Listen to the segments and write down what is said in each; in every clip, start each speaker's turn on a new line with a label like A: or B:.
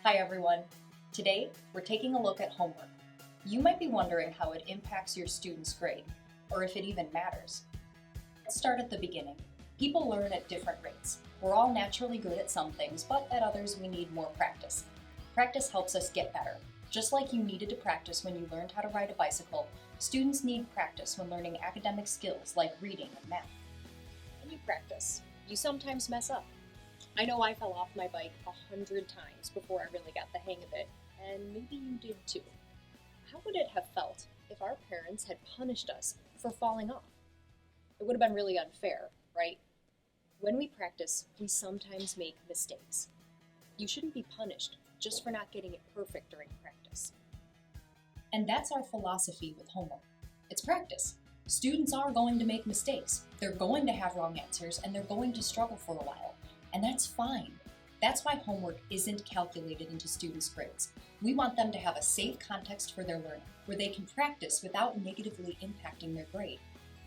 A: Hi everyone. Today, we're taking a look at homework. You might be wondering how it impacts your student's grade, or if it even matters. Let's start at the beginning. People learn at different rates. We're all naturally good at some things, but at others we need more practice. Practice helps us get better. Just like you needed to practice when you learned how to ride a bicycle, students need practice when learning academic skills like reading and math.
B: When you practice, you sometimes mess up. I know I fell off my bike 100 times before I really got the hang of it, and maybe you did too. How would it have felt if our parents had punished us for falling off? It would have been really unfair, right? When we practice, we sometimes make mistakes. You shouldn't be punished just for not getting it perfect during practice.
A: And that's our philosophy with homework. It's practice. Students are going to make mistakes. They're going to have wrong answers, and they're going to struggle for a while. And that's fine. That's why homework isn't calculated into students' grades. We want them to have a safe context for their learning, where they can practice without negatively impacting their grade.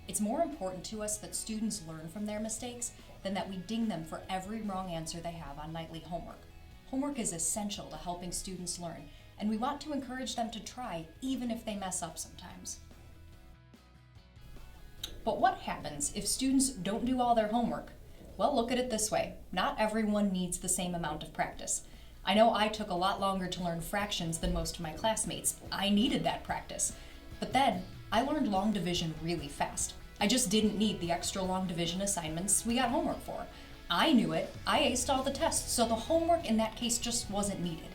A: It's more important to us that students learn from their mistakes than that we ding them for every wrong answer they have on nightly homework. Homework is essential to helping students learn, and we want to encourage them to try even if they mess up sometimes. But what happens if students don't do all their homework? Well, look at it this way. Not everyone needs the same amount of practice. I know I took a lot longer to learn fractions than most of my classmates. I needed that practice. But then, I learned long division really fast. I just didn't need the extra long division assignments we got homework for. I knew it. I aced all the tests, so the homework in that case just wasn't needed.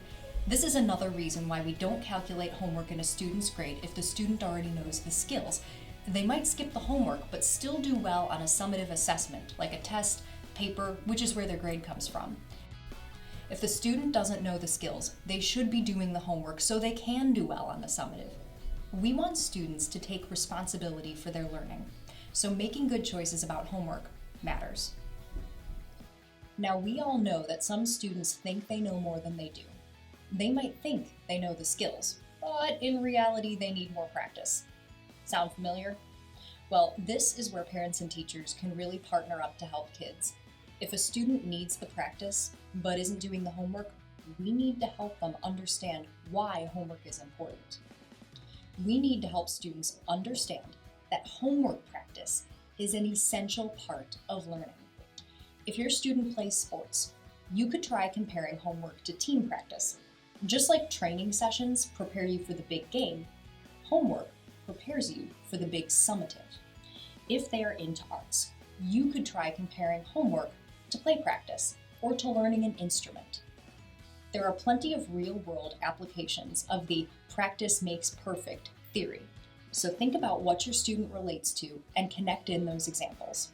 A: This is another reason why we don't calculate homework in a student's grade if the student already knows the skills. They might skip the homework, but still do well on a summative assessment, like a test, paper, which is where their grade comes from. If the student doesn't know the skills, they should be doing the homework so they can do well on the summative. We want students to take responsibility for their learning, so making good choices about homework matters. Now, we all know that some students think they know more than they do. They might think they know the skills, but in reality, they need more practice. Sound familiar? Well, this is where parents and teachers can really partner up to help kids. If a student needs the practice, but isn't doing the homework, we need to help them understand why homework is important. We need to help students understand that homework practice is an essential part of learning. If your student plays sports, you could try comparing homework to team practice. Just like training sessions prepare you for the big game, homework prepares you for the big summative. If they are into arts, you could try comparing homework to play practice or to learning an instrument. There are plenty of real-world applications of the practice makes perfect theory, so think about what your student relates to and connect in those examples.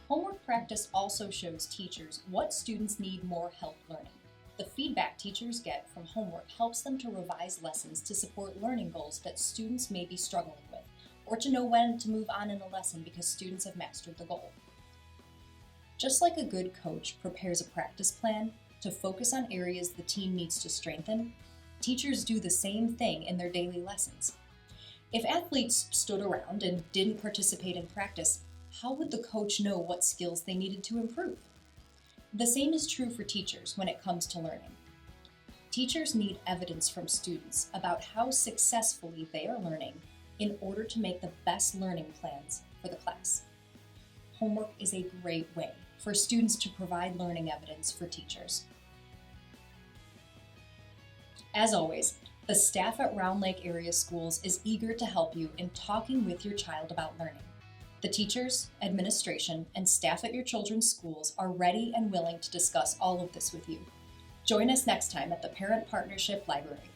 A: Homework practice also shows teachers what students need more help learning. The feedback teachers get from homework helps them to revise lessons to support learning goals that students may be struggling with, or to know when to move on in a lesson because students have mastered the goal. Just like a good coach prepares a practice plan to focus on areas the team needs to strengthen, teachers do the same thing in their daily lessons. If athletes stood around and didn't participate in practice, how would the coach know what skills they needed to improve? The same is true for teachers when it comes to learning. Teachers need evidence from students about how successfully they are learning in order to make the best learning plans for the class. Homework is a great way for students to provide learning evidence for teachers. As always, the staff at Round Lake Area Schools is eager to help you in talking with your child about learning. The teachers, administration, and staff at your children's schools are ready and willing to discuss all of this with you. Join us next time at the Parent Partnership Library.